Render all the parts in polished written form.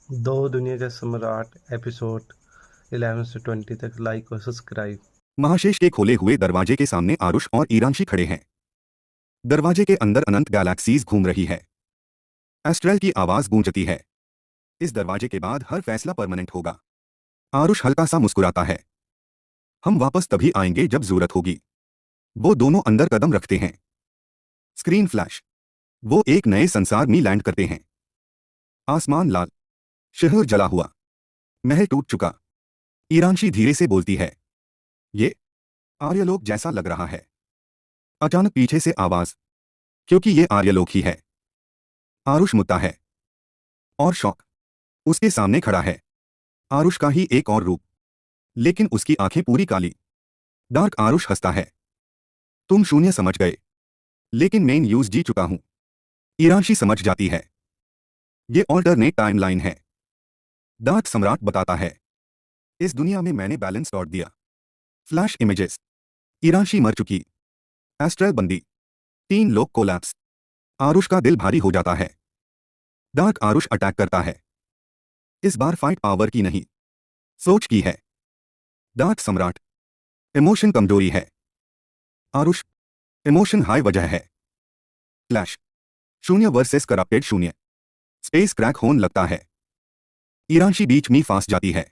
दो दुनिया के सम्राट एपिसोड 11 से 20 तक लाइक और सब्सक्राइब। महाशेष के खोले हुए दरवाजे के सामने आरुष और ईरांशी खड़े हैं। दरवाजे के अंदर अनंत गैलेक्सीज घूम रही है। एस्ट्रेल की आवाज गूंजती है। इस दरवाजे के बाद हर फैसला परमानेंट होगा। आरुष हल्का सा मुस्कुराता है। हम वापस तभी आएंगे जब जरूरत होगी। वो दोनों अंदर कदम रखते हैं। Screen flash. वो एक नए संसार में लैंड करते हैं। आसमान लाल, शहर जला हुआ, महल टूट चुका। ईरांशी धीरे से बोलती है, ये आर्यलोक जैसा लग रहा है। अचानक पीछे से आवाज, क्योंकि ये आर्यलोक ही है। आरुष मुद्दा है और शौक। उसके सामने खड़ा है आरुष का ही एक और रूप, लेकिन उसकी आंखें पूरी काली। डार्क आरुष हंसता है। तुम शून्य समझ गए, लेकिन मैं यूज जी चुका हूं। ईरांशी समझ जाती है, ये ऑल्टरनेट टाइमलाइन है। डार्क सम्राट बताता है, इस दुनिया में मैंने बैलेंस तोड़ दिया। Flash images. ईरांशी मर चुकी। एस्ट्रल बंदी। 3 लोग कोलैप्स। आरुष का दिल भारी हो जाता है। डार्क आरुष अटैक करता है। इस बार फाइट पावर की नहीं, सोच की है। डार्क सम्राट, इमोशन कमजोरी है। आरुष, इमोशन हाई वजह है। फ्लैश। शून्य वर्सेस करप्टेड शून्य। स्पेस क्रैक होने लगता है। ईरांशी बीच में फांस जाती है।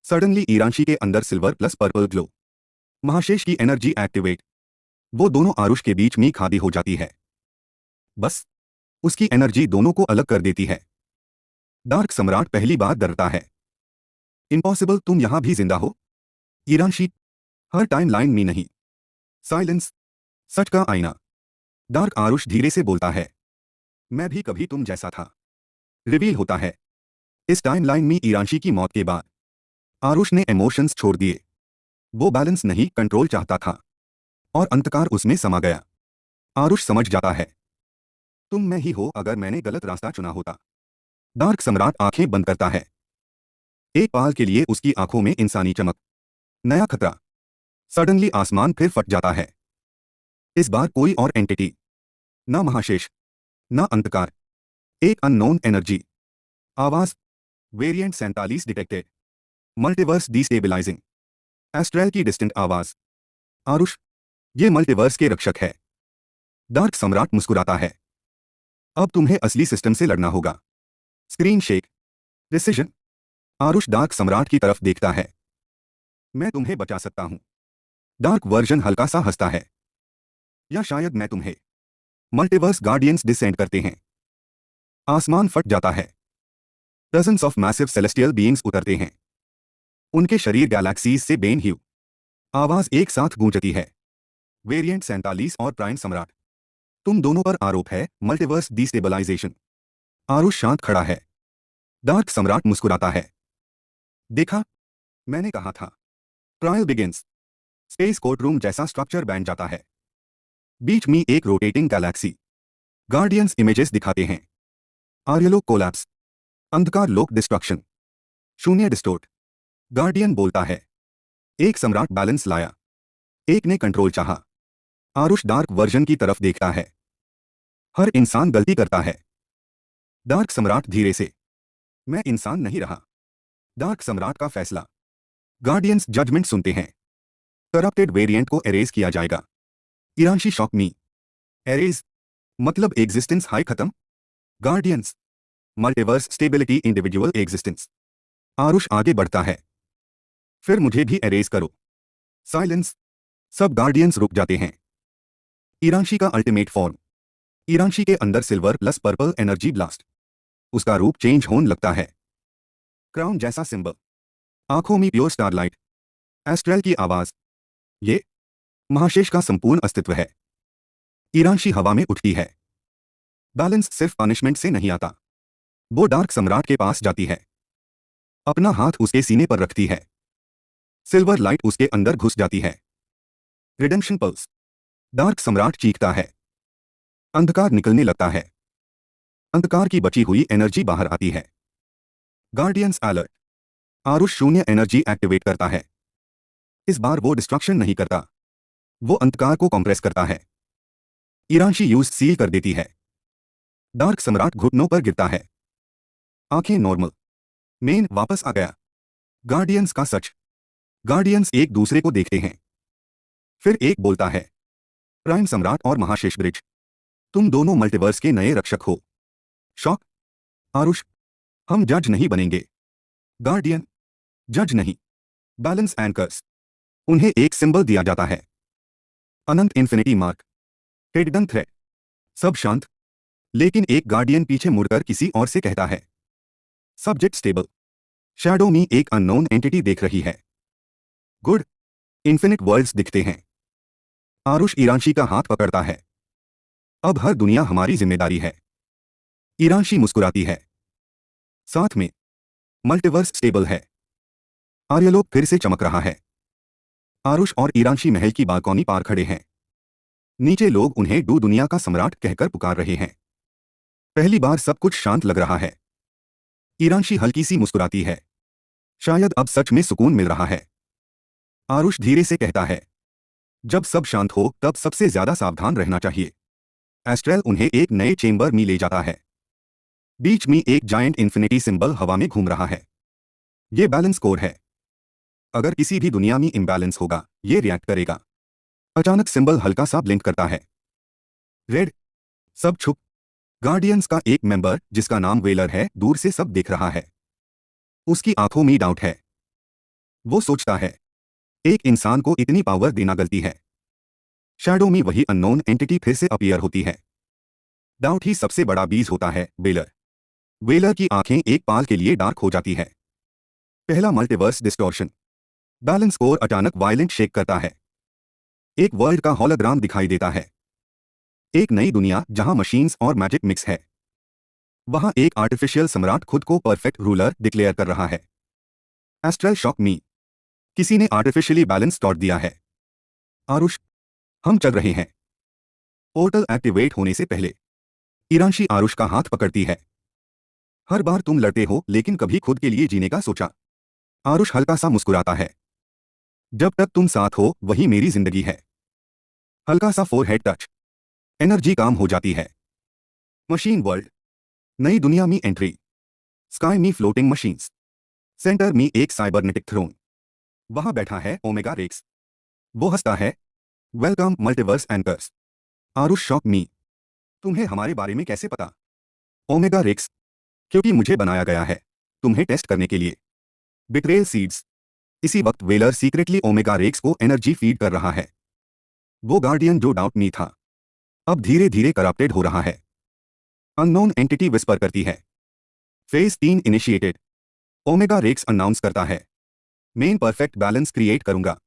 सडनली ईरांशी के अंदर सिल्वर प्लस पर्पल ग्लो। महाशेष की एनर्जी एक्टिवेट। वो दोनों आरुष के बीच में खादी हो जाती है। बस उसकी एनर्जी दोनों को अलग कर देती है। डार्क सम्राट पहली बार डरता है। इम्पॉसिबल, तुम यहां भी जिंदा हो? ईरांशी, हर टाइम लाइन में नहीं। साइलेंस, सच का आईना। डार्क आरुष धीरे से बोलता है, मैं भी कभी तुम जैसा था। रिवील होता है, इस टाइमलाइन में ईरांशी की मौत के बाद आरुष ने इमोशंस छोड़ दिए। वो बैलेंस नहीं, कंट्रोल चाहता था, और अंधकार उसमें समा गया। आरुष समझ जाता है, तुम मैं ही हो अगर मैंने गलत रास्ता चुना होता। डार्क सम्राट आंखें बंद करता है। एक पाल के लिए उसकी आंखों में इंसानी चमक। नया खतरा। सडनली आसमान फिर फट जाता है। इस बार कोई और एंटिटी, ना महाशेष, ना अंधकार, एक अननोन एनर्जी। आवाज, variant 47 detected. Multiverse destabilizing. Astral की डिस्टेंट आवाज। आरुष, ये मल्टीवर्स के रक्षक है। डार्क सम्राट मुस्कुराता है, अब तुम्हें असली सिस्टम से लड़ना होगा। Screen shake. Decision. Aarush dark सम्राट की तरफ देखता है, मैं तुम्हें बचा सकता हूं। डार्क वर्जन हल्का सा हंसता है, या शायद मैं तुम्हें। मल्टीवर्स गार्डियंस डिसेंड करते हैं। आसमान फट जाता है। Dozens of massive celestial beings उतरते हैं। उनके शरीर गैलेक्सीज से बेन ह्यू। आवाज एक साथ गूंजती है, वेरिएंट 47 और प्राइम सम्राट, तुम दोनों पर आरोप है मल्टीवर्स डिस्टेबलाइजेशन। आरुष शांत खड़ा है। डार्क सम्राट मुस्कुराता है, देखा, मैंने कहा था। Trial begins. स्पेस कोर्टरूम जैसा स्ट्रक्चर बैठ जाता है। बीच में एक रोटेटिंग गैलेक्सी। गार्डियंस इमेजेस दिखाते हैं। आर्यलोक कोलैप्स। अंधकार लोक डिस्ट्रक्शन। शून्य डिस्टोर्ट। गार्डियन बोलता है, एक सम्राट बैलेंस लाया, एक ने कंट्रोल चाहा। आरुष डार्क वर्जन की तरफ देखता है, हर इंसान गलती करता है। डार्क सम्राट धीरे से, मैं इंसान नहीं रहा। डार्क सम्राट का फैसला। गार्डियंस जजमेंट सुनते हैं। करप्टेड वेरिएंट को एरेज किया जाएगा। ईरांशी शॉक मी। एरेज मतलब एग्जिस्टेंस हाई खत्म। Guardians, multiverse stability individual existence. Aarush आगे बढ़ता है, फिर मुझे भी एरेज करो। साइलेंस। सब गार्डियंस रुक जाते हैं। ईरांशी का अल्टीमेट फॉर्म। ईरांशी के अंदर silver plus purple energy blast. उसका रूप चेंज होने लगता है। क्राउन जैसा सिंबल। आंखों में प्योर स्टारलाइट। एस्ट्रेल की आवाज, ये महाशेष का संपूर्ण अस्तित्व है। ईरांशी हवा में उठती है। बैलेंस सिर्फ पनिशमेंट से नहीं आता। वो डार्क सम्राट के पास जाती है, अपना हाथ उसके सीने पर रखती है। सिल्वर लाइट उसके अंदर घुस जाती है। Redemption pulse. डार्क सम्राट चीखता है। अंधकार निकलने लगता है। अंधकार की बची हुई एनर्जी बाहर आती है। Guardians alert. आरुष शून्य एनर्जी एक्टिवेट करता है। इस बार वो डिस्ट्रक्शन नहीं करता, वो अंधकार को कंप्रेस करता है। ईरांशी यूज सील कर देती है। डार्क सम्राट घुटनों पर गिरता है। आंखें नॉर्मल। मेन वापस आ गया। गार्डियंस का सच। गार्डियंस एक दूसरे को देखते हैं। फिर एक बोलता है, प्राइम सम्राट और महाशेष ब्रिज, तुम दोनों मल्टीवर्स के नए रक्षक हो। शॉक। आरुष, हम जज नहीं बनेंगे। गार्डियन, जज नहीं, बैलेंस एंकर्स। उन्हें एक सिंबल दिया जाता है, अनंत इन्फिनिटी मार्क, हिडन थ्रेड। सब शांत, लेकिन एक गार्डियन पीछे मुड़कर किसी और से कहता है, सब्जेक्ट स्टेबल। शैडो में एक अननोन एंटिटी देख रही है। गुड। इन्फिनिट वर्ल्ड्स दिखते हैं। आरुष ईरांशी का हाथ पकड़ता है। अब हर दुनिया हमारी जिम्मेदारी है। ईरांशी मुस्कुराती है। साथ में मल्टीवर्स स्टेबल है। आर्यलोक फिर से चमक रहा है। आरुष और ईरांशी महल की बालकनी पार खड़े हैं। नीचे लोग उन्हें दुनिया का सम्राट कहकर पुकार रहे हैं। पहली बार सब कुछ शांत लग रहा है। ईरांशी हल्की सी मुस्कुराती है। शायद अब सच में सुकून मिल रहा है। आरुष धीरे से कहता है, जब सब शांत हो तब सबसे ज्यादा सावधान रहना चाहिए। एस्ट्रेल उन्हें एक नए चेंबर में ले जाता है। बीच में एक जायंट इन्फिनिटी सिंबल हवा में घूम रहा है। ये बैलेंस कोड है। अगर किसी भी दुनिया में इम्बैलेंस होगा, ये रिएक्ट करेगा। अचानक सिंबल हल्का सा ब्लिंक करता है। रेड। सब छुप। गार्डियंस का एक मेंबर, जिसका नाम वेलर है, दूर से सब देख रहा है। उसकी आंखों में डाउट है। वो सोचता है, एक इंसान को इतनी पावर देना गलती है। शैडो में वही अननोन एंटिटी फिर से अपीयर होती है। डाउट ही सबसे बड़ा बीज होता है, वेलर। वेलर की आंखें एक पाल के लिए डार्क हो जाती है। पहला मल्टीवर्स डिस्टॉर्शन। बैलेंस कोर अचानक वायलेंट शेक करता है। एक वर्ल्ड का हॉलोग्राम दिखाई देता है। एक नई दुनिया जहां मशीन्स और मैजिक मिक्स है। वहां एक आर्टिफिशियल सम्राट खुद को परफेक्ट रूलर डिक्लेयर कर रहा है। एस्ट्रल शॉक मी। किसी ने आर्टिफिशियली बैलेंस तोड़ दिया है। आरुष, हम चल रहे हैं। पोर्टल एक्टिवेट होने से पहले ईरांशी आरुष का हाथ पकड़ती है। हर बार तुम लड़ते हो, लेकिन कभी खुद के लिए जीने का सोचा। आरुष हल्का सा मुस्कुराता है। जब तक तुम साथ हो वही मेरी जिंदगी है। हल्का सा फोरहेड टच। एनर्जी काम हो जाती है। Machine world. नई दुनिया में एंट्री। स्काई में फ्लोटिंग मशीन्स। सेंटर में एक साइबरनेटिक थ्रोन। वहां बैठा है ओमेगा रेक्स। वो हंसता है, welcome multiverse anchors. Aarush shock me. तुम्हें हमारे बारे में कैसे पता? ओमेगा रेक्स, क्योंकि मुझे बनाया गया है तुम्हें टेस्ट करने के लिए। Betrayal seeds. इसी वक्त वेलर सीक्रेटली ओमेगा रेक्स को एनर्जी फीड कर रहा है। वो गार्डियन जो डाउट मी था, अब धीरे धीरे करप्टेड हो रहा है। अननोन एंटिटी विस्पर करती है, phase 3 initiated. Omega Rex announce करता है, मेन परफेक्ट बैलेंस क्रिएट करूंगा,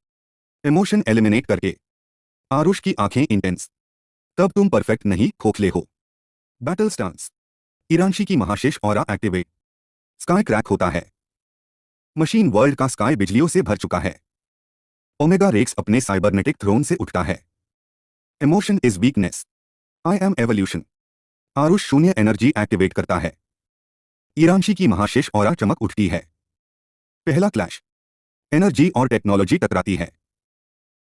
इमोशन एलिमिनेट करके। आरुष की आंखें इंटेंस। तब तुम परफेक्ट नहीं, खोखले हो। Battle stance. ईरांशी की महाशेष ऑरा एक्टिवेट। स्काई क्रैक होता है। मशीन वर्ल्ड का स्काई बिजलियों से भर चुका है। ओमेगा रेक्स अपने साइबरनेटिक थ्रोन से उठता है। Emotion is weakness, I am evolution. Aarush शून्य एनर्जी एक्टिवेट करता है। ईरांशी की महाशेष ऑरा चमक उठती है। पहला क्लैश। एनर्जी और टेक्नोलॉजी टकराती है।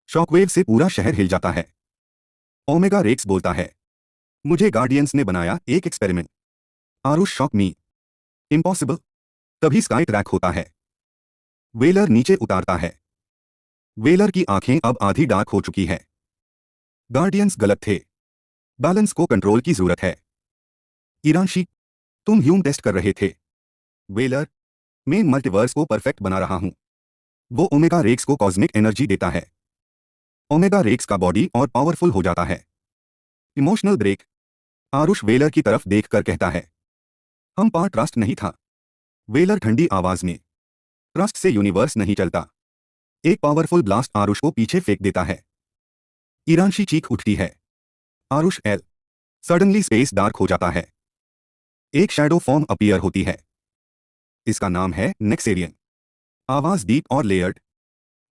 शॉकवेव से पूरा शहर हिल जाता है। ओमेगा रेक्स बोलता है, मुझे गार्डियंस ने बनाया एक एक्सपेरिमेंट। आरुष शॉक मी। इम्पॉसिबल। तभी स्काई क्रैक होता है। वेलर नीचे उतारता है। वेलर की आंखें अब आधी डार्क हो चुकी है। गार्डियंस गलत थे। बैलेंस को कंट्रोल की जरूरत है। ईरांशी, तुम ह्यूम टेस्ट कर रहे थे। वेलर, मैं मल्टीवर्स को परफेक्ट बना रहा हूं। वो ओमेगा रेक्स को कॉस्मिक एनर्जी देता है। ओमेगा रेक्स का बॉडी और पावरफुल हो जाता है। Emotional break. आरुष वेलर की तरफ देखकर कहता है, हम पर ट्रस्ट नहीं था। वेलर ठंडी आवाज में, ट्रस्ट से यूनिवर्स नहीं चलता। एक पावरफुल ब्लास्ट आरुष को पीछे फेंक देता है। ईरांशी चीख उठती है, Aarush L. Suddenly space dark हो जाता है। एक शैडो फॉर्म अपीयर होती है। इसका नाम है नेक्सेरियन। आवाज डीप और लेयर्ड।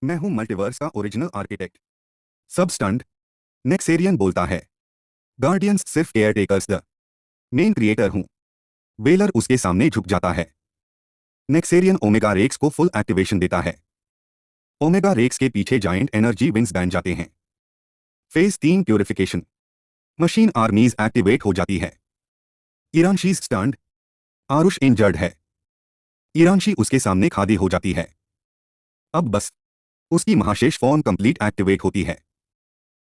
मैं हूं मल्टीवर्स का ओरिजिनल आर्किटेक्ट। सब स्टंड। नेक्सेरियन बोलता है, गार्डियंस सिर्फ care takers the main creator हूं। वेलर उसके सामने झुक जाता है। नेक्सेरियन ओमेगा रेक्स को फुल एक्टिवेशन देता है। ओमेगा रेक्स के पीछे जायंट एनर्जी विंग्स बन जाते हैं। Phase 3 purification. मशीन आर्मीज एक्टिवेट हो जाती है। ईरांशी स्टंड। आरुष इंजर्ड है। ईरांशी उसके सामने खादी हो जाती है। अब बस उसकी महाशेष फॉर्म कंप्लीट एक्टिवेट होती है।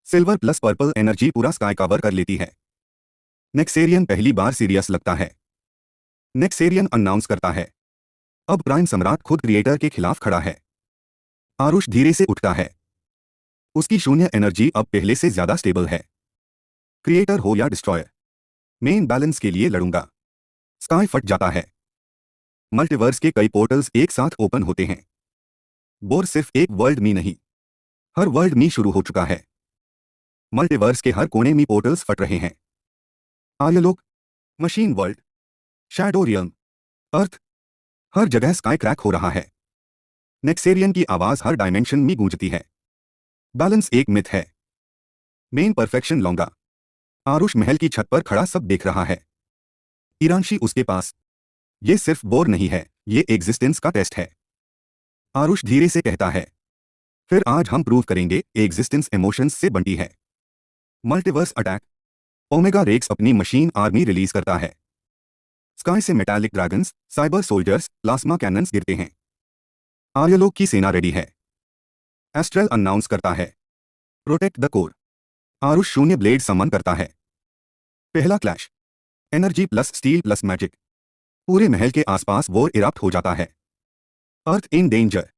सिल्वर प्लस पर्पल एनर्जी पूरा स्काई कवर कर लेती है। नेक्सेरियन पहली बार सीरियस लगता है। नेक्सेरियन अनाउंस करता है, अब प्राइम सम्राट खुद क्रिएटर के खिलाफ खड़ा है। आरुष धीरे से उठता है। उसकी शून्य एनर्जी अब पहले से ज्यादा स्टेबल है। क्रिएटर हो या डिस्ट्रॉयर, मेन बैलेंस के लिए लड़ूंगा। स्काई फट जाता है। मल्टीवर्स के कई पोर्टल्स एक साथ ओपन होते हैं। बोर सिर्फ एक वर्ल्ड में नहीं, हर वर्ल्ड में शुरू हो चुका है। मल्टीवर्स के हर कोने में पोर्टल्स फट रहे हैं। आर्यलोक, मशीन वर्ल्ड, शैडो रियल्म, अर्थ, हर जगह स्काई क्रैक हो रहा है। नेक्सेरियन की आवाज हर डायमेंशन में गूंजती है। बैलेंस एक मिथ है, मेन परफेक्शन लौंगा। आरुष महल की छत पर खड़ा सब देख रहा है। ईरांशी उसके पास। ये सिर्फ बोर नहीं है, ये एग्जिस्टेंस का टेस्ट है। आरुष धीरे से कहता है, फिर आज हम प्रूव करेंगे एग्जिस्टेंस इमोशंस से बनती है। Multiverse attack. ओमेगा रेक्स अपनी मशीन आर्मी रिलीज करता है। स्काई से metallic dragons, cyber soldiers, plasma cannons गिरते हैं। आर्यलोक की सेना रेडी है। एस्ट्रल अनाउंस करता है, प्रोटेक्ट द कोर। आरुष शून्य ब्लेड समन करता है। पहला clash, energy plus steel plus magic. पूरे महल के आसपास वॉर इरप्ट हो जाता है। अर्थ इन डेंजर।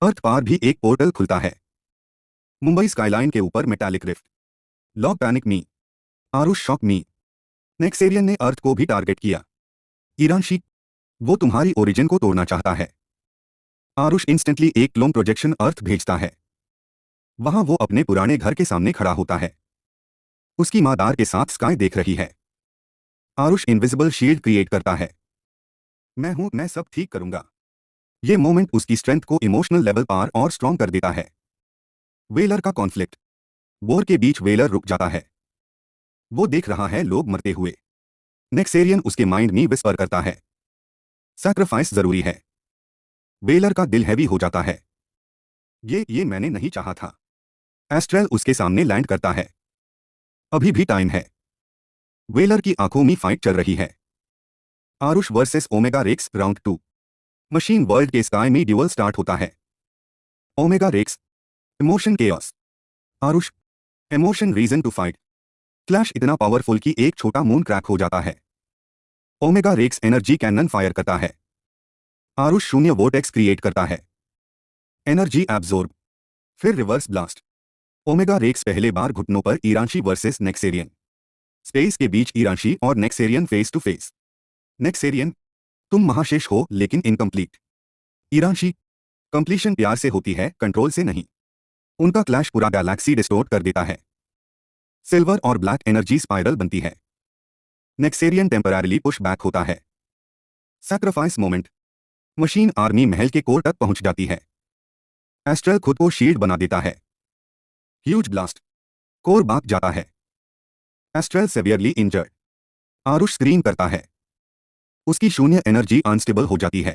अर्थ पार भी एक पोर्टल खुलता है। मुंबई स्काईलाइन के ऊपर मेटालिक रिफ्ट। लॉग पैनिक मी। आरुष शॉक मी। नेक्सेरियन ने अर्थ को भी टारगेट किया। ईरांशी, वो तुम्हारी ओरिजिन को तोड़ना चाहता है। आरुष इंस्टेंटली एक क्लोन प्रोजेक्शन अर्थ भेजता है। वहां वो अपने पुराने घर के सामने खड़ा होता है। उसकी मां दार के साथ स्काई देख रही है। आरुष इनविजिबल शील्ड क्रिएट करता है। मैं हूं, मैं सब ठीक करूंगा। ये मोमेंट उसकी स्ट्रेंथ को इमोशनल लेवल पार और स्ट्रॉन्ग कर देता है। वेलर का कॉन्फ्लिक्ट। वॉर के बीच वेलर रुक जाता है। वो देख रहा है लोग मरते हुए। नेक्सेरियन उसके माइंड में विस्पर करता है, सैक्रिफाइस जरूरी है। वेलर का दिल हैवी हो जाता है। ये मैंने नहीं चाहा था। एस्ट्रेल उसके सामने लैंड करता है। अभी भी टाइम है। वेलर की आंखों में फाइट चल रही है। Aarush versus Omega Rex round 2। Machine world के स्काई में ड्यूअल स्टार्ट होता है। Omega Rex, emotion chaos. Aarush, emotion reason to fight. Clash इतना पावरफुल कि एक छोटा मून क्रैक हो जाता है। Omega Rex energy cannon fire करता है। आरुष शून्य वोर्टेक्स क्रिएट करता है। एनर्जी एब्जॉर्ब, फिर रिवर्स ब्लास्ट। ओमेगा रेक्स पहले बार घुटनों पर। ईरांशी वर्सेस नेक्सेरियन। स्पेस के बीच ईरांशी और नेक्सेरियन फेस टू फेस। नेक्सेरियन, तुम महाशेष हो लेकिन इनकम्प्लीट। ईरांशी, कंप्लीशन प्यार से होती है, कंट्रोल से नहीं। उनका क्लैश पूरा गैलेक्सी डिस्टोर्ट कर देता है। सिल्वर और ब्लैक एनर्जी स्पाइरल बनती है। नेक्सेरियन टेम्पररीली पुश बैक होता है। Sacrifice moment. मशीन आर्मी महल के कोर तक पहुंच जाती है। एस्ट्रल खुद को शील्ड बना देता है। Huge blast. कोर बाक जाता है। Astral severely injured. Aarush screen करता है। उसकी शून्य एनर्जी अनस्टेबल हो जाती है।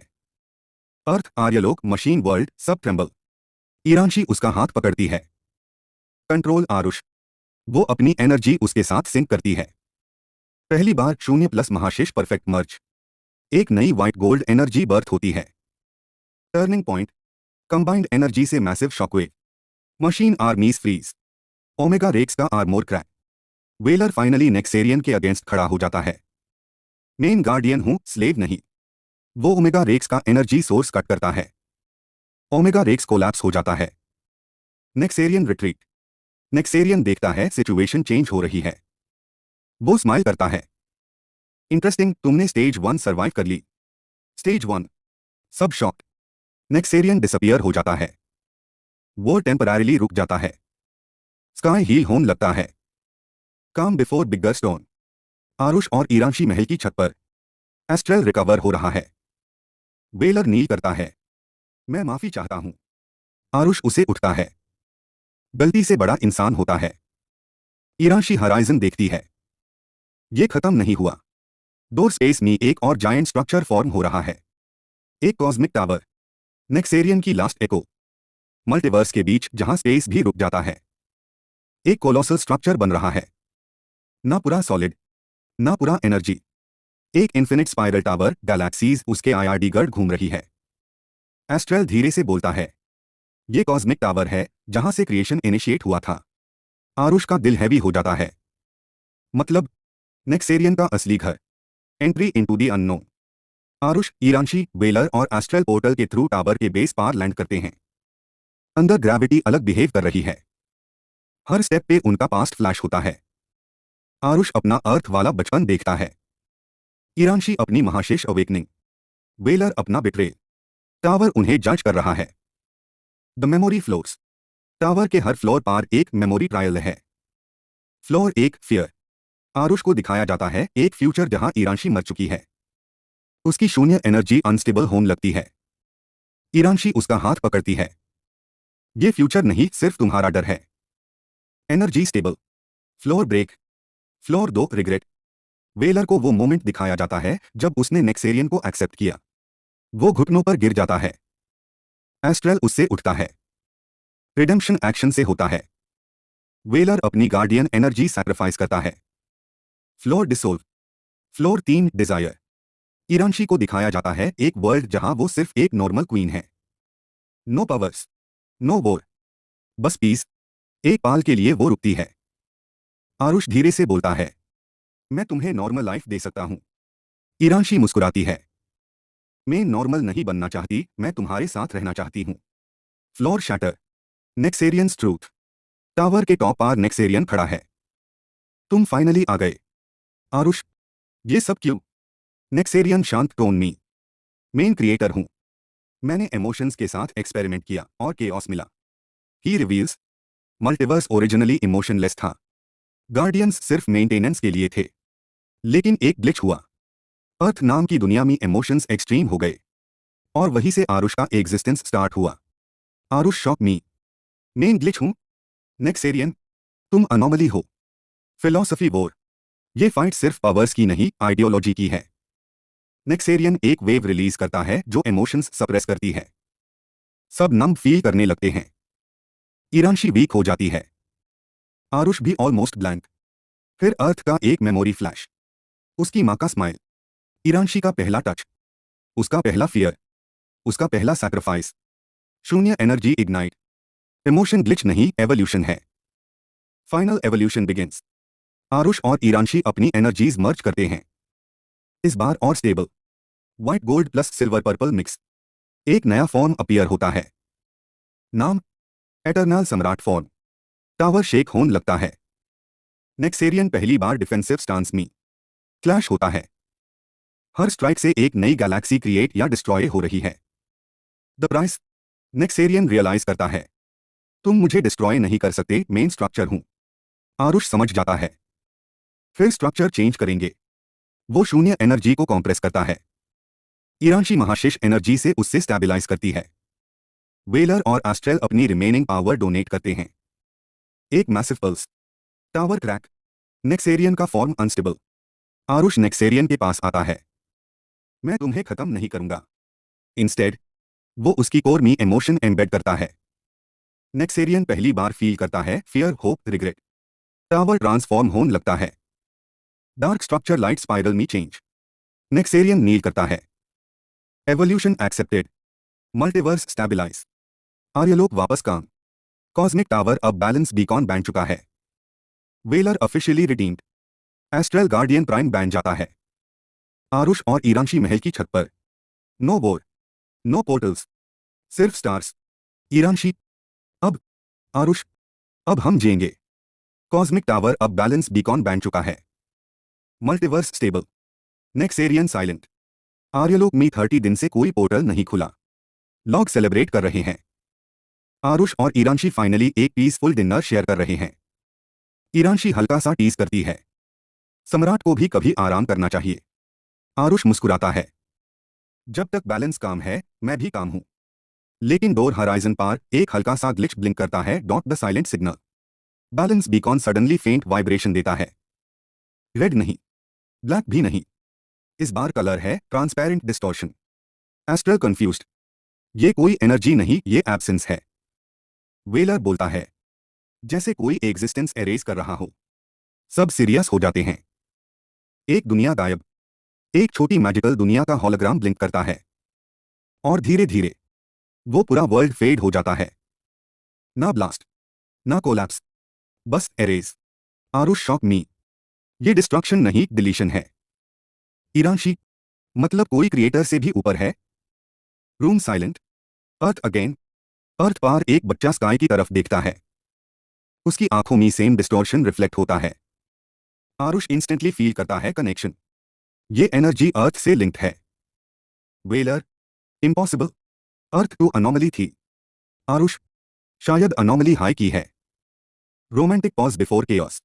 अर्थ, आर्यलोक, मशीन वर्ल्ड सब ट्रेम्बल। ईरांशी उसका हाथ पकड़ती है। कंट्रोल आरुष। वो अपनी एनर्जी उसके साथ सिंक करती है। पहली बार शून्य प्लस महाशेष परफेक्ट मर्ज। एक नई व्हाइट गोल्ड एनर्जी बर्थ होती है। टर्निंग पॉइंट, कंबाइंड एनर्जी से massive shockwave. Machine armies freeze. Omega Rex का armour crack. Valor finally Nexerian के अगेंस्ट खड़ा हो जाता है। मेन गार्डियन हूं, स्लेव नहीं। वो ओमेगा रेक्स का एनर्जी सोर्स कट करता है। ओमेगा रेक्स कोलैप्स हो जाता है। नेक्सेरियन रिट्रीट। नेक्सेरियन देखता है सिचुएशन चेंज हो रही है। वो स्माइल करता है। इंटरेस्टिंग, तुमने स्टेज 1 सर्वाइव कर ली। स्टेज 1। सब शॉक। नेक्सेरियन डिसअपियर हो जाता है। वो टेम्पररीली रुक जाता है। स्काई हील होने लगता है। काम बिफोर बिगर स्टोन। आरुष और ईरांशी महल की छत पर। एस्ट्रल रिकवर हो रहा है। वेलर नील करता है, मैं माफी चाहता हूं। आरुष उसे उठता है। गलती से बड़ा इंसान होता है। ईरांशी हराइजन देखती है। ये खत्म नहीं हुआ। डोर स्पेस में एक और जायंट स्ट्रक्चर फॉर्म हो रहा है। एक कॉस्मिक टावर। नेक्सेरियन की लास्ट एको। मल्टीवर्स के बीच जहां स्पेस भी रुक जाता है। एक कोलोसल स्ट्रक्चर बन रहा है। ना पूरा सॉलिड, ना पूरा एनर्जी। एक इन्फिनिट स्पाइरल टावर गैलेक्सीज उसके आईआरडी गर्ड घूम रही है। एस्ट्रेल धीरे से बोलता है, ये कॉस्मिक टावर है जहां से क्रिएशन इनिशिएट हुआ था। आरुष का दिल हैवी हो जाता है। मतलब नेक्सेरियन का असली घर। Entry into the unknown. Aarush, Iranshi, Veler और एस्ट्रल पोर्टल के थ्रू टावर के बेस पार लैंड करते हैं। अंदर ग्रेविटी अलग बिहेव कर रही है। हर स्टेप पे उनका पास्ट फ्लैश होता है। आरुष अपना अर्थ वाला बचपन देखता है। ईरांशी अपनी महाशेष अवेकनिंग। वेलर अपना बिट्रेल। टावर उन्हें जज कर रहा है। The memory floors. टावर के हर फ्लोर पार एक मेमोरी ट्रायल है। फ्लोर एक, फियर। आरुष को दिखाया जाता है एक फ्यूचर जहां ईरांशी मर चुकी है। उसकी शून्य एनर्जी अनस्टेबल होने लगती है। ईरांशी उसका हाथ पकड़ती है। ये फ्यूचर नहीं, सिर्फ तुम्हारा डर है। Energy stable. Floor break. Floor दो, रिग्रेट। वेलर को वो मोमेंट दिखाया जाता है जब उसने नेक्सेरियन को एक्सेप्ट किया। वो घुटनों पर गिर जाता है। एस्ट्रेल उससे उठता है। रिडेम्पशन एक्शन से होता है। वेलर अपनी गार्डियन एनर्जी सैक्रिफाइस करता है। Floor dissolve. फ्लोर तीन, डिजायर। ईरांशी को दिखाया जाता है एक वर्ल्ड जहां वो सिर्फ एक नॉर्मल क्वीन है। नो पावर्स, नो वॉर, बस पीस। एक पाल के लिए वो रुकती है। आरुष धीरे से बोलता है, मैं तुम्हें नॉर्मल लाइफ दे सकता हूं। ईरांशी मुस्कुराती है, मैं नॉर्मल नहीं बनना चाहती, मैं तुम्हारे साथ रहना चाहती हूं। Floor shatter. Nexerion's truth. Tower के टॉप पर नेक्सेरियन खड़ा है। तुम फाइनली आ गए। आरुष, ये सब क्यों? नेक्सेरियन शांत टोन में, मेन क्रिएटर हूं। मैंने इमोशंस के साथ एक्सपेरिमेंट किया और केओस मिला। He reveals, multiverse originally emotionless था। गार्डियंस सिर्फ मेंटेनेंस के लिए थे। लेकिन एक ग्लिच हुआ। अर्थ नाम की दुनिया में इमोशंस एक्सट्रीम हो गए। और वहीं से आरुष का एग्जिस्टेंस स्टार्ट हुआ। आरुष शॉक मी, मेन ग्लिच हूं? नेक्सेरियन, तुम अनोमली हो। Philosophy war. ये फाइट सिर्फ पावर्स की नहीं, आइडियोलॉजी की है। नेक्सेरियन एक वेव रिलीज करता है जो इमोशंस सप्रेस करती है। सब नम फील करने लगते हैं। ईरांशी वीक हो जाती है। आरुष भी ऑलमोस्ट ब्लैंक। फिर अर्थ का एक मेमोरी फ्लैश। उसकी माँ का स्माइल। ईरांशी का पहला टच। उसका पहला फियर। उसका पहला सैक्रिफाइस। शून्य एनर्जी इग्नाइट। इमोशन ग्लिच नहीं, एवोल्यूशन है। Final evolution begins. आरुष और ईरांशी अपनी एनर्जीज मर्ज करते हैं। इस बार और stable. White gold plus silver purple mix. एक नया फॉर्म अपीयर होता है। नाम, एटर्नल सम्राट फॉर्म। टावर शेक होने लगता है। नेक्सेरियन पहली बार डिफेंसिव स्टांस में। क्लैश होता है। हर स्ट्राइक से एक नई गैलेक्सी क्रिएट या डिस्ट्रॉय हो रही है। The price. नेक्सेरियन रियलाइज करता है, तुम मुझे डिस्ट्रॉय नहीं कर सकते, मेन स्ट्रक्चर हूं। आरुष समझ जाता है। फिर स्ट्रक्चर चेंज करेंगे। वो शून्य एनर्जी को कॉम्प्रेस करता है। ईरांशी महाशेष एनर्जी से उससे स्टेबलाइज करती है। वेलर और एस्ट्रेल अपनी रिमेनिंग पावर डोनेट करते हैं। एक massive pulse. Tower crack. Nexerion का फॉर्म अनस्टेबल। आरुष नेक्सेरियन के पास आता है। मैं तुम्हें खत्म नहीं करूंगा। इंस्टेड वो उसकी कोर में इमोशन एम्बेड करता है। नेक्सेरियन पहली बार फील करता है fear, hope, regret. Tower transform होने लगता है। डार्क स्ट्रक्चर लाइट स्पाइरल में चेंज। नेक्सेरियन नील करता है। Evolution accepted. Multiverse stabilise. Aryalok वापस काम। कॉस्मिक टावर अब बैलेंस बीकॉन बैन चुका है। Veler officially redeemed. Astral guardian prime बैन जाता है। आरुष और ईरांशी महल की छत पर। नो वॉर, नो पोर्टल्स, सिर्फ स्टार्स। ईरांशी, अब। आरुष, अब हम जिएंगे। कॉस्मिक टावर अब बैलेंस बीकॉन बैन चुका है। Multiverse stable. Nexerion silent. Aryalok में 30 दिन से कोई पोर्टल नहीं खुला। लोग सेलिब्रेट कर रहे हैं। आरुष और ईरांशी फाइनली एक पीसफुल डिनर शेयर कर रहे हैं। ईरांशी हल्का सा टीज करती है, सम्राट को भी कभी आराम करना चाहिए। आरुष मुस्कुराता है, जब तक बैलेंस काम है मैं भी काम हूं। लेकिन डोर हराइजन पार एक हल्का सा ग्लिच ब्लिंक करता है, dot the silent signal. Balance beacon suddenly फेंट वाइब्रेशन देता है। रेड नहीं, ब्लैक भी नहीं, इस बार कलर है ट्रांसपेरेंट डिस्टॉर्शन। एस्ट्रल कंफ्यूज्ड, ये कोई एनर्जी नहीं, ये एब्सेंस है। वेलर बोलता है, जैसे कोई एग्जिस्टेंस एरेज कर रहा हो। सब सीरियस हो जाते हैं। एक दुनिया गायब। एक छोटी मैजिकल दुनिया का हॉलोग्राम ब्लिंक करता है और धीरे धीरे वो पूरा वर्ल्ड फेड हो जाता है। ना ब्लास्ट, ना कोलैप्स, बस एरेज। आरुष शॉक मी। ये डिस्ट्रक्शन नहीं, डिलीशन है। ईरांशी, मतलब कोई क्रिएटर से भी ऊपर है। Room silent. Earth again. Earth पार एक बच्चा स्काई की तरफ देखता है। उसकी आंखों में सेम डिस्टॉर्शन रिफ्लेक्ट होता है। आरुष इंस्टेंटली फील करता है कनेक्शन। ये एनर्जी अर्थ से लिंक्ड है। Valor, impossible. Earth too anomaly थी। आरुष, शायद अनोमली हाई की है। Romantic pause before chaos.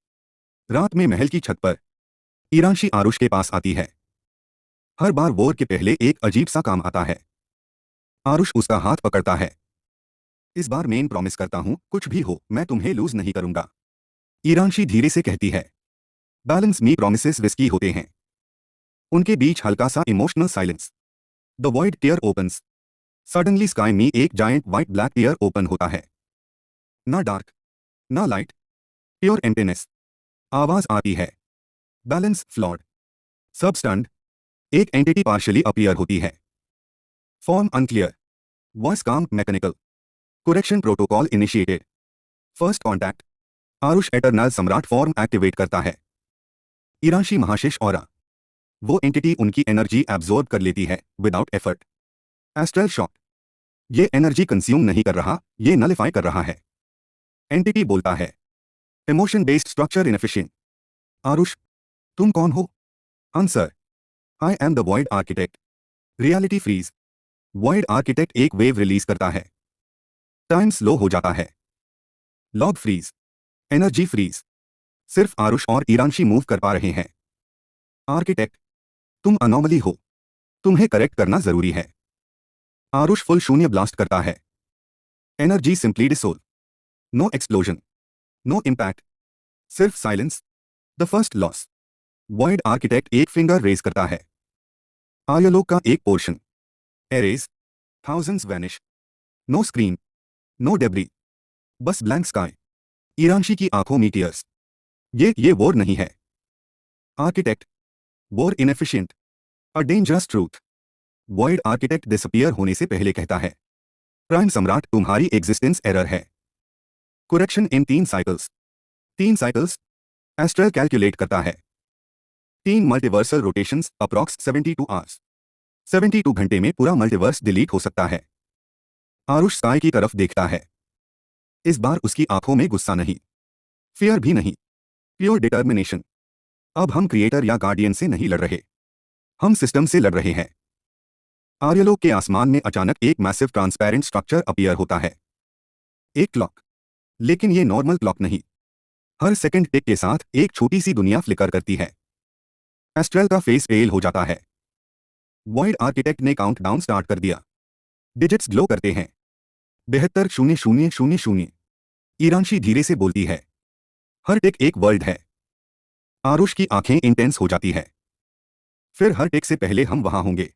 रात में महल की छत पर ईरांशी आरुष के पास आती है। हर बार वॉर के पहले एक अजीब सा काम आता है। आरुष उसका हाथ पकड़ता है। इस बार मेन प्रॉमिस करता हूं, कुछ भी हो मैं तुम्हें लूज नहीं करूंगा। ईरांशी धीरे से कहती है। बैलेंस मी प्रॉमिसेस रिस्की होते हैं। उनके बीच हल्का सा emotional silence. The void tear opens. Suddenly sky में एक giant white black tear open होता है। ना डार्क, ना लाइट, प्योर एम्प्टीनेस। आवाज आती है। Balance flawed. सब स्टन्ड। एक एंटिटी पार्शियली अपीयर होती है। Form unclear. वॉइस काम mechanical. Correction protocol initiated. First contact. Aarush eternal सम्राट फॉर्म एक्टिवेट करता है। ईरांशी महाशेष ऑरा। वो एंटिटी उनकी एनर्जी एब्जॉर्ब कर लेती है विदाउट एफर्ट। Astral shock. ये एनर्जी कंज्यूम नहीं कर रहा, ये नलिफाई कर रहा है। एंटिटी बोलता है। Emotion based structure inefficient. Aarush, तुम कौन हो? Answer, I am the void architect. Reality freeze. Void architect एक वेव रिलीज करता है। टाइम स्लो हो जाता है। Log freeze. Energy freeze. सिर्फ आरुष और ईरांशी मूव कर पा रहे हैं। आर्किटेक्ट, तुम अनोमली हो। तुम्हें करेक्ट करना जरूरी है। आरुष फुल शून्य ब्लास्ट करता है। Energy simply dissolve. No explosion, no impact, सिर्फ silence. The first loss. Void architect एक फिंगर रेज करता है। आर्यलोक का एक portion. Erase. Thousands vanish. No scream, no debris, बस ब्लैंक स्काई। ईरांशी की आंखों में टीयर्स। ये वॉर नहीं है। Architect, war inefficient, a dangerous truth. Void architect disappear होने से पहले कहता है। प्राइम सम्राट, तुम्हारी एग्जिस्टेंस एरर है। Correction in 3 cycles. 3 cycles. Astral calculate करता है। 3 मल्टीवर्सल रोटेशंस अप्रॉक्स 72 आवर्स। 72 घंटे में पूरा मल्टीवर्स डिलीट हो सकता है। आरुष स्काई की तरफ देखता है। इस बार उसकी आंखों में गुस्सा नहीं, फियर भी नहीं, प्योर डिटर्मिनेशन। अब हम क्रिएटर या गार्डियन से नहीं लड़ रहे, हम सिस्टम से लड़ रहे हैं। आर्यलोक के आसमान में अचानक एक मैसिव ट्रांसपेरेंट स्ट्रक्चर अपीयर होता है। एक क्लॉक। लेकिन ये नॉर्मल क्लॉक नहीं। हर सेकंड टिक के साथ एक छोटी सी दुनिया फ्लिकर करती है। एस्ट्रल का फेस पेल हो जाता है। वॉइड आर्किटेक्ट ने काउंटडाउन स्टार्ट कर दिया। डिजिट्स ग्लो करते हैं। 72 0000। ईरांशी धीरे से बोलती है। हर टिक एक वर्ल्ड है। आरुष की आंखें इंटेंस हो जाती है। फिर हर टिक से पहले हम वहां होंगे।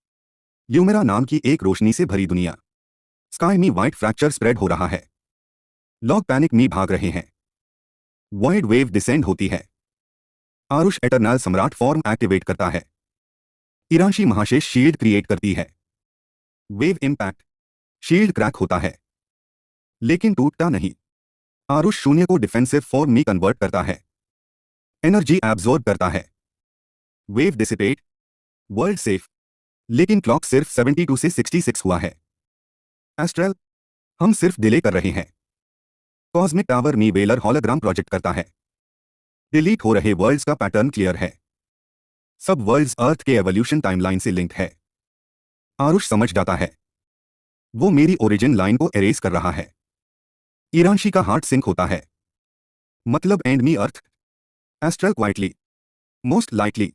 यूमेरा नाम की एक रोशनी से भरी दुनिया। स्काई में व्हाइट फ्रैक्चर स्प्रेड हो रहा है। लॉग पैनिक में भाग रहे हैं। वॉइड वेव डिसेंड होती है। आरुष एटर्नल सम्राट फॉर्म एक्टिवेट करता है। ईरांशी महाशेष शील्ड क्रिएट करती है। Wave impact. शील्ड क्रैक होता है, लेकिन टूटता नहीं। आरुष शून्य को डिफेंसिव फॉर्म में कन्वर्ट करता है। एनर्जी एब्जॉर्ब करता है। Wave dissipate. World safe. लेकिन क्लॉक सिर्फ 72 से 66 हुआ है। एस्ट्रल, हम सिर्फ डिले कर रहे हैं। कॉस्मिक टावर में वेलर हॉलोग्राम प्रोजेक्ट करता है। डिलीट हो रहे वर्ल्ड्स का पैटर्न क्लियर है। सब वर्ल्ड्स अर्थ के एवोल्यूशन टाइमलाइन से लिंक्ड है। आरुष समझ जाता है। वो मेरी ओरिजिन लाइन को एरेज कर रहा है। ईरांशी का हार्ट सिंक होता है। मतलब and me earth. Astral quietly. Most likely.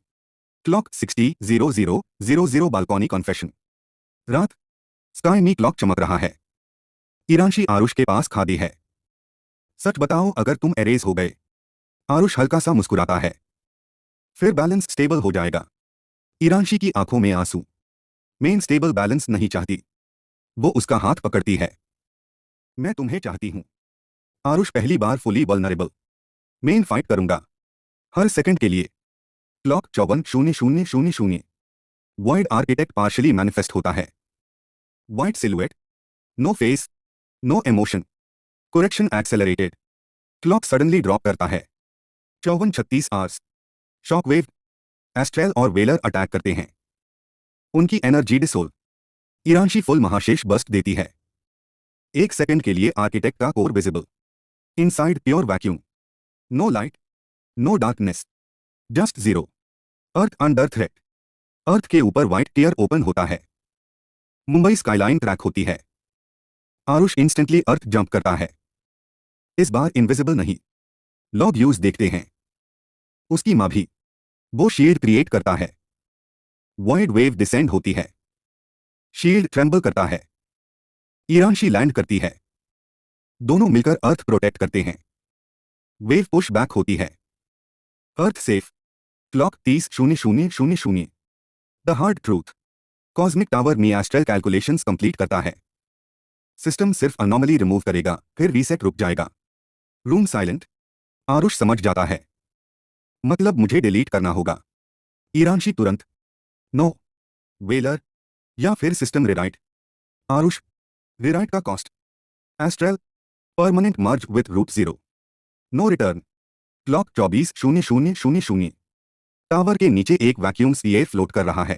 Clock 60:00:00 balcony confession. रात। स्काई में क्लॉक चमक रहा है। ईरांशी आरुष के पास खादी है। सच बताओ, अगर तुम एरेज हो गए। आरुष हल्का सा मुस्कुराता है। फिर बैलेंस स्टेबल हो जाएगा। ईरांशी की आंखों में आंसू। मेन स्टेबल बैलेंस नहीं चाहती। वो उसका हाथ पकड़ती है। मैं तुम्हें चाहती हूं। आरुष पहली बार फुली वल्नरेबल। मेन फाइट करूंगा, हर सेकंड के लिए। Clock 54:00:00। Void architect partially manifest होता है। White silhouette, no face, no emotion, correction accelerated, clock suddenly drop करता है। 54-36 आवर्स, शॉकवेव, एस्ट्रेल और वेलर अटैक करते हैं। उनकी एनर्जी डिसोल, ईरानशी फुल महाशेष बस्ट देती है। 1 सेकंड के लिए आर्किटेक्ट का core visible, inside pure vacuum, no light, no darkness, just zero. अर्थ अंडर थ्रेट, अर्थ के ऊपर व्हाइट टीयर ओपन होता है। मुंबई स्काईलाइन क्रैक होती है। आरुष इंस्टेंटली अर्थ जंप करता है। इस बार इनविजिबल नहीं, लॉग यूज देखते हैं। उसकी मां भी, वो शील्ड क्रिएट करता है। वॉइड वेव डिसेंड होती है। शील्ड ट्रेम्बल करता है। ईरानशी लैंड करती है। दोनों मिलकर अर्थ प्रोटेक्ट करते हैं। वेव पुश बैक होती है। Earth safe. Clock 30:00:00। The hard truth, cosmic tower मी एस्ट्रल कैलकुलेशंस कंप्लीट करता है। सिस्टम सिर्फ अनॉमली रिमूव करेगा, फिर रीसेट रुक जाएगा। Room silent. आरुष समझ जाता है, मतलब मुझे डिलीट करना होगा। ईरानशी तुरंत, नो, वेलर, या फिर सिस्टम रिराइट। आरुष, रिराइट का cost, Astral, permanent merge with root 0, no return. Clock 24:00:00। Tower के नीचे एक वैक्यूम स्फीयर फ्लोट कर रहा है।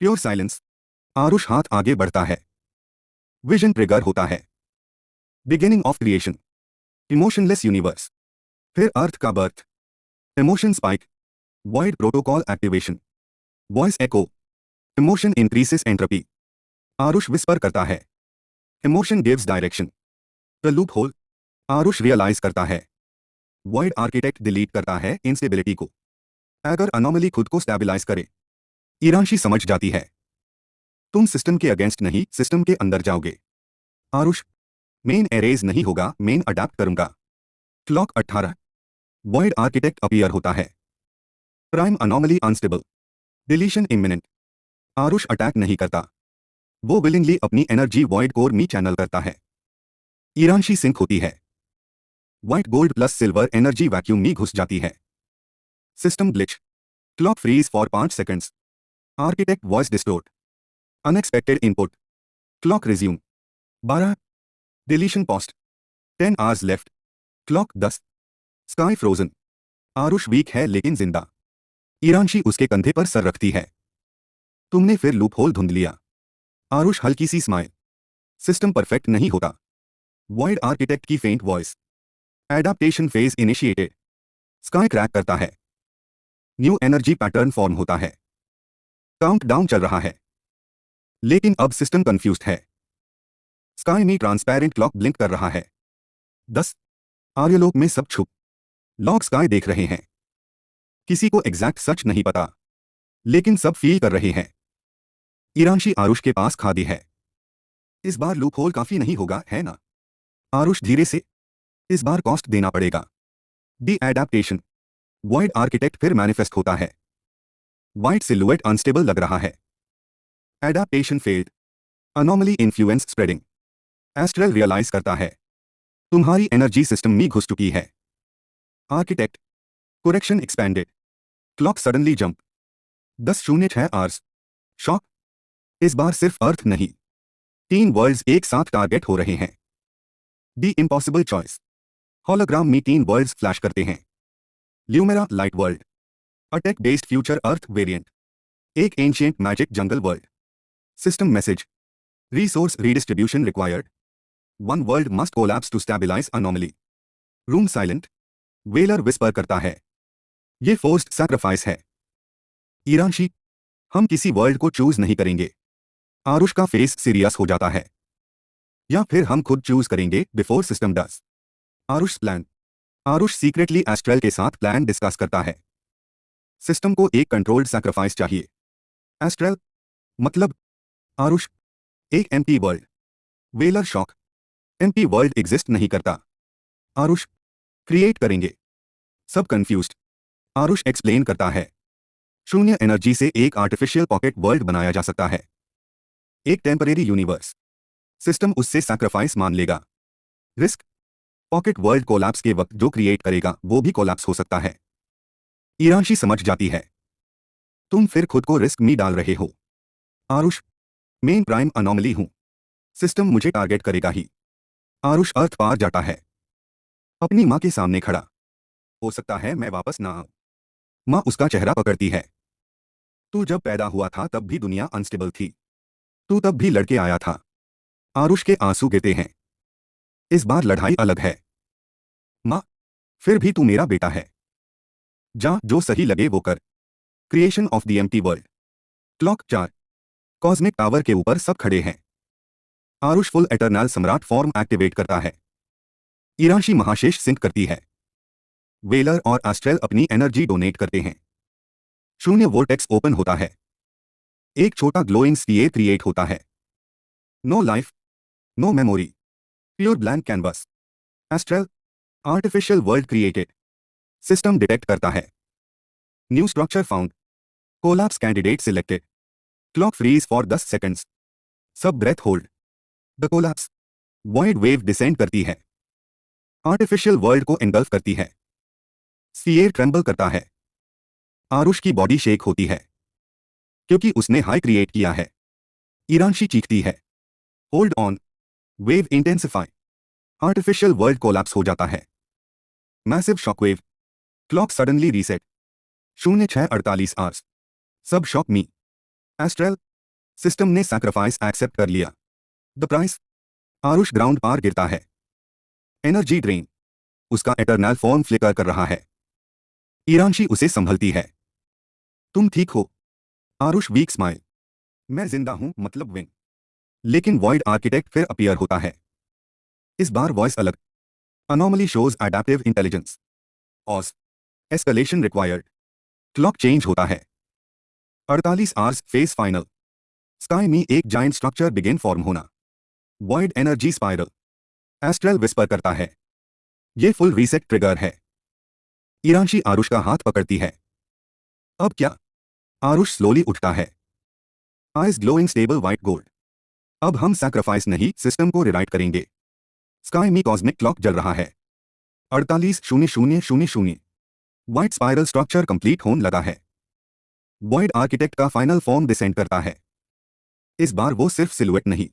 Pure silence. आरुष हाथ आगे बढ़ता है। विजन ट्रिगर होता है। Beginning of creation, emotionless universe, फिर अर्थ का birth, emotion spike, void protocol activation, voice echo, emotion increases entropy. Aarush whisper करता है, emotion gives direction, the loophole. Aarush realise करता है, वॉइड आर्किटेक्ट डिलीट करता है इंस्टेबिलिटी को। अगर अनोमली खुद को स्टेबलाइज करे। ईरानशी समझ जाती है, तुम सिस्टम के अगेंस्ट नहीं, सिस्टम के अंदर जाओगे। आरुष, मेन एरेज नहीं होगा, मेन अडेप्ट करूंगा। क्लॉक 18, वॉइड आर्किटेक्ट अपीयर होता है। Prime anomaly unstable, deletion imminent. Aarush attack नहीं करता, वो विलिंगली अपनी एनर्जी वॉइड कोर में चैनल करता है। ईरानशी सिंक होती है। White gold plus silver energy vacuum में घुस जाती है। System glitch, clock freeze for 5 seconds. Architect voice distort, unexpected input. Clock resume, 12, deletion paused, 10 hours left. Clock 10, sky frozen. Aarush week है लेकिन जिंदा। ईरानशी उसके कंधे पर सर रखती है। तुमने फिर लूप होल ढूंढ लिया। आरुष हल्की सी स्माइल। सिस्टम परफेक्ट नहीं होता। वॉइड आर्किटेक्ट की फेंट voice, adaptation phase initiated. Sky crack करता है। न्यू एनर्जी पैटर्न फॉर्म होता है। काउंट डाउन चल रहा है। लेकिन अब सिस्टम कंफ्यूज्ड है। स्काई में ट्रांसपेरेंट क्लॉक ब्लिंक कर रहा है। 10, आर्यलोक में सब छुप, लॉग स्काई देख रहे हैं। किसी को एग्जैक्ट सच नहीं पता, लेकिन सब फील कर रहे हैं। ईरानशी आरुष के पास खादी है। इस बार लूप होल काफी नहीं होगा, है ना? आरुष धीरे से, इस बार कॉस्ट देना पड़ेगा। डी एडेप्टेशन, वॉइड आर्किटेक्ट फिर मैनिफेस्ट होता है। व्हाइट सिलुएट अनस्टेबल लग रहा है। Adaptation failed, anomaly influence spreading. Astral realize करता है, तुम्हारी एनर्जी सिस्टम में घुस चुकी है। Architect, correction expanded. Clock suddenly jump, 10:06 hours. Shock, इस बार सिर्फ अर्थ नहीं, 3 वर्ल्ड्स एक साथ टारगेट हो रहे हैं। दी इम्पॉसिबल चॉइस, हॉलोग्राम में 3 वर्ल्ड्स फ्लैश करते हैं। Lumera light world, attack based future earth variant, एक ancient magic jungle world. System message, resource redistribution required, 1 world must collapse to stabilize anomaly. Room silent, Valer whisper करता है, ये forced sacrifice है। ईरानशी, हम किसी world को चूज नहीं करेंगे। आरुष का फेस सीरियस हो जाता है। या फिर हम खुद चूज करेंगे before system does. Aarush plan, Aarush secretly astral के साथ प्लान डिस्कस करता है। सिस्टम को एक कंट्रोल्ड सैक्रिफाइस चाहिए। एस्ट्रल, मतलब? आरुष, एक empty world. Valor shock, empty world exist नहीं करता। आरुष, क्रिएट करेंगे। सब कंफ्यूज्ड। आरुष एक्सप्लेन करता है, शून्य एनर्जी से एक आर्टिफिशियल पॉकेट वर्ल्ड बनाया जा सकता है, एक टेम्परेरी यूनिवर्स। सिस्टम उससे सैक्रिफाइस मान लेगा। रिस्क, पॉकेट वर्ल्ड कोलैप्स के वक्त जो क्रिएट करेगा वो भी कोलैप्स हो सकता है। ईरानशी समझ जाती है, तुम फिर खुद को रिस्क में डाल रहे हो। आरुष, मेन प्राइम अनोमली हूं। सिस्टम मुझे टारगेट करेगा ही। आरुष अर्थ पार जाता है, अपनी माँ के सामने खड़ा। हो सकता है मैं वापस ना आऊं। माँ उसका चेहरा पकड़ती है। तू जब पैदा हुआ था तब भी दुनिया अनस्टेबल थी। तू तब भी लड़के आया था। आरुष के आंसू गिरते हैं। इस बार लड़ाई अलग है। माँ, फिर भी तू मेरा बेटा है। जा, जो सही लगे वो कर। Creation of the empty world. Clock 4। Cosmic tower के ऊपर सब खड़े हैं। आरुष फुल एटर्नल सम्राट फॉर्म एक्टिवेट करता है। ईराशी महाशेष सिंक करती है। वेलर और एस्ट्रेल अपनी एनर्जी डोनेट करते हैं। शून्य वोर्टेक्स ओपन होता है। एक छोटा ग्लोइंग स्फीयर क्रिएट होता है। No life, no memory, pure blank canvas. Astral, artificial world created. System detect करता है। New structure found. Collapse candidate selected. Clock freeze for 10 seconds. सब breath hold. The collapse. Void wave descend करती है। Artificial world को engulf करती है। Sphere tremble करता है। आरुष की बॉडी शेक होती है, क्योंकि उसने हाई क्रिएट किया है। ईरांशी चीखती है, hold on. Wave intensify. Artificial world collapse हो जाता है। Massive shockwave. Clock suddenly reset. 06:48 hours. सब शॉक मी। एस्ट्रेल, सिस्टम ने सैक्रिफाइस एक्सेप्ट कर लिया। The price. आरुष ग्राउंड पार गिरता है। Energy drain. उसका एटर्नल फॉर्म फ्लिकर कर रहा है। ईरांशी उसे संभलती है। तुम ठीक हो? Aarush weak smile. मैं जिंदा हूं, मतलब विन। लेकिन वॉइड आर्किटेक्ट फिर अपीयर होता है। इस बार वॉइस अलग। Anomaly shows adaptive intelligence. ऑस। Escalation required. क्लॉक चेंज होता है। 48 आवर्स फेस फाइनल। स्काई में एक जाइंट स्ट्रक्चर बिगिन फॉर्म होना। Void energy spiral. Astral whisper करता है, ये फुल रीसेट ट्रिगर है। ईरांशी आरुष का हाथ पकड़ती है। अब क्या? आरुष स्लोली उठता है। Eyes glowing stable white gold. अब हम सैक्रिफाइस नहीं, सिस्टम को रिराइट करेंगे। स्काई में कॉस्मिक क्लॉक जल रहा है। 48:00:00। व्हाइट स्पाइरल स्ट्रक्चर कंप्लीट होने लगा है। वॉइड आर्किटेक्ट का फाइनल फॉर्म डिसेंड करता है। इस बार वो सिर्फ सिलुएट नहीं,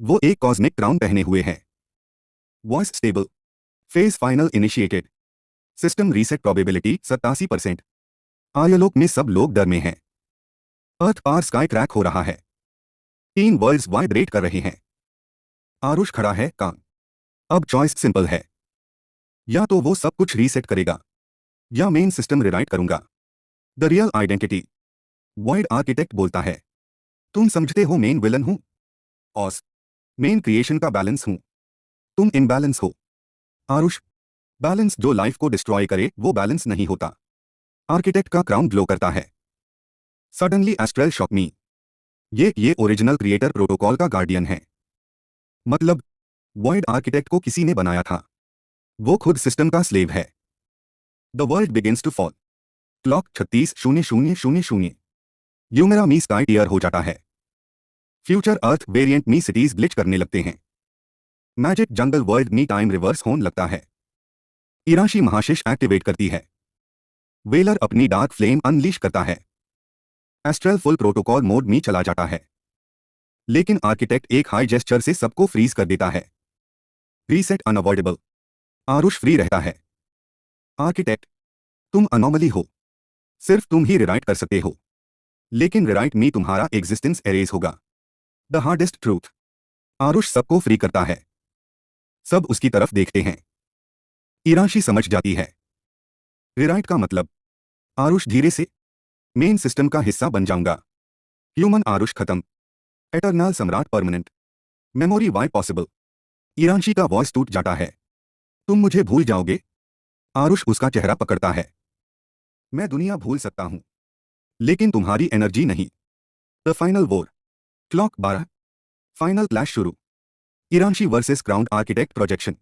वो एक कॉस्मिक क्राउन पहने हुए है। Voice stable. Phase final initiated. System reset probability 87%। आर्यलोक में सब लोग डर में हैं। अर्थ पार स्काई क्रैक हो रहा है। 3 वर्ल्ड्स वाइब्रेट कर रहे हैं। आरुष खड़ा है, काम। अब चॉइस सिंपल है। या तो वो सब कुछ रीसेट करेगा, या मेन सिस्टम रिराइट करूंगा। The real identity. Void architect बोलता है, तुम समझते हो मेन विलन हूं? ऑस। मेन क्रिएशन का बैलेंस हूं। तुम इनबैलेंस हो। आरुष, बैलेंस जो लाइफ को डिस्ट्रॉय करे वो बैलेंस नहीं होता। आर्किटेक्ट का क्राउन ग्लो करता है। सडनली एस्ट्रल शॉक मी। ये ओरिजिनल क्रिएटर प्रोटोकॉल का गार्डियन है। मतलब वॉइड आर्किटेक्ट को किसी ने बनाया था, वो खुद सिस्टम का स्लेव है। The world begins to fall. Clock 36:00:00। Lumera मी स्काई टीयर हो जाता है। फ्यूचर अर्थ वेरिएंट मी सिटीज ग्लिच करने लगते हैं। मैजिक जंगल वर्ल्ड मी टाइम रिवर्स होने लगता है। ईराशी महाशिष एक्टिवेट करती है। वेलर अपनी डार्क फ्लेम अनलीश करता है। एस्ट्रल फुल प्रोटोकॉल मोड में चला जाता है। लेकिन आर्किटेक्ट एक हाई जेस्चर से सबको फ्रीज कर देता है। Reset unavoidable. आरुष फ्री रहता है। आर्किटेक्ट, तुम अनोमली हो। सिर्फ तुम ही रिराइट कर सकते हो। लेकिन रिराइट में तुम्हारा एग्जिस्टेंस एरेज होगा। The hardest truth. आरुष सबको फ्री करता है। सब उसकी तरफ देखते हैं। ईराशी समझ जाती है। रिराइट का मतलब, आरुष धीरे से मेन सिस्टम का हिस्सा बन जाऊंगा। ह्यूमन आरुष खत्म। एटर्नल सम्राट permanent. Memory wipe possible. Iranshi का वॉइस टूट जाता है। तुम मुझे भूल जाओगे? आरुष उसका चेहरा पकड़ता है। मैं दुनिया भूल सकता हूं, लेकिन तुम्हारी एनर्जी नहीं। The final war. Clock 12। Final clash शुरू। Iranshi versus crown architect projection.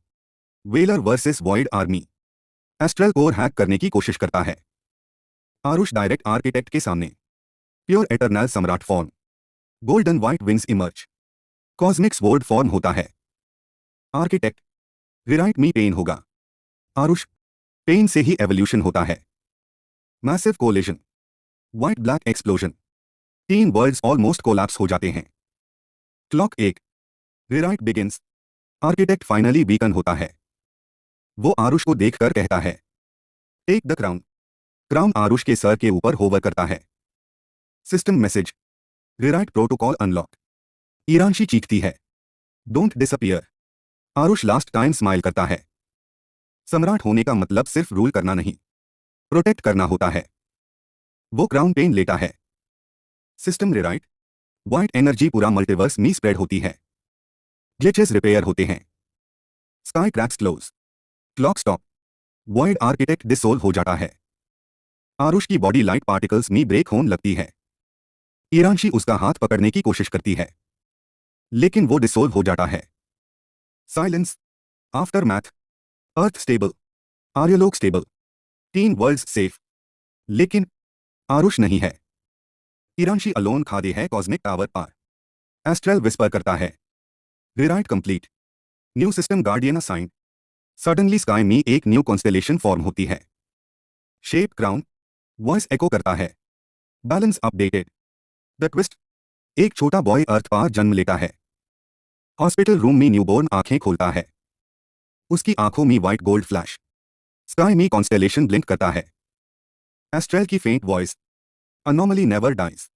Valer versus void army. Astral core hack करने की कोशिश करता है। आरुष डायरेक्ट आर्किटेक्ट के सामने। प्योर एटर्नल सम्राट form. Golden white wings emerge. Cosmic sword form होता है। आर्किटेक्ट, रिराइट मी पेन होगा। आरुष, पेन से ही एवोल्यूशन होता है। Massive collision. White black explosion. 3 worlds almost collapse हो जाते हैं। Clock 1। Rewrite begins. Architect finally beacon होता है। वो आरुष को देखकर कहता है, take the crown. Crown Aarush के सर के ऊपर होवर करता है। System message, rewrite protocol unlock. Iranshi चीखती है, don't disappear. Aarush last time smile करता है। सम्राट होने का मतलब सिर्फ रूल करना नहीं, प्रोटेक्ट करना होता है। वो क्राउन पेन लेता है। सिस्टम रिराइट, व्हाइट एनर्जी पूरा मल्टीवर्स में स्प्रेड होती है। ग्लिचेस रिपेयर होते हैं। Sky cracks close. Clock stop. Void architect dissolve हो जाता है। आरुष की बॉडी लाइट पार्टिकल्स में ब्रेक होने लगती है। ईरानशी उसका हाथ पकड़ने की कोशिश करती है, लेकिन वो डिसोल्व हो जाता है। Silence. Aftermath. Earth stable. Aryalok stable. 3 worlds safe. लेकिन आरुष नहीं है। ईरानशी अलोन खादी है कॉस्मिक टावर पार। एस्ट्रल विस्पर करता है, rewrite complete. New system guardian assign. Suddenly sky में एक न्यू कॉन्स्टेलेशन फॉर्म होती है। Shape crown. वॉइस एको करता है, बैलेंस अपडेटेड। द ट्विस्ट, एक छोटा बॉय अर्थ पार जन्म लेता है। हॉस्पिटल रूम में न्यूबॉर्न आंखें खोलता है। उसकी आंखों में व्हाइट गोल्ड फ्लैश। स्काई में कॉन्स्टेलेशन ब्लिंक करता है। एस्ट्रेल की फेंट वॉइस, अनॉमली नेवर डाइज।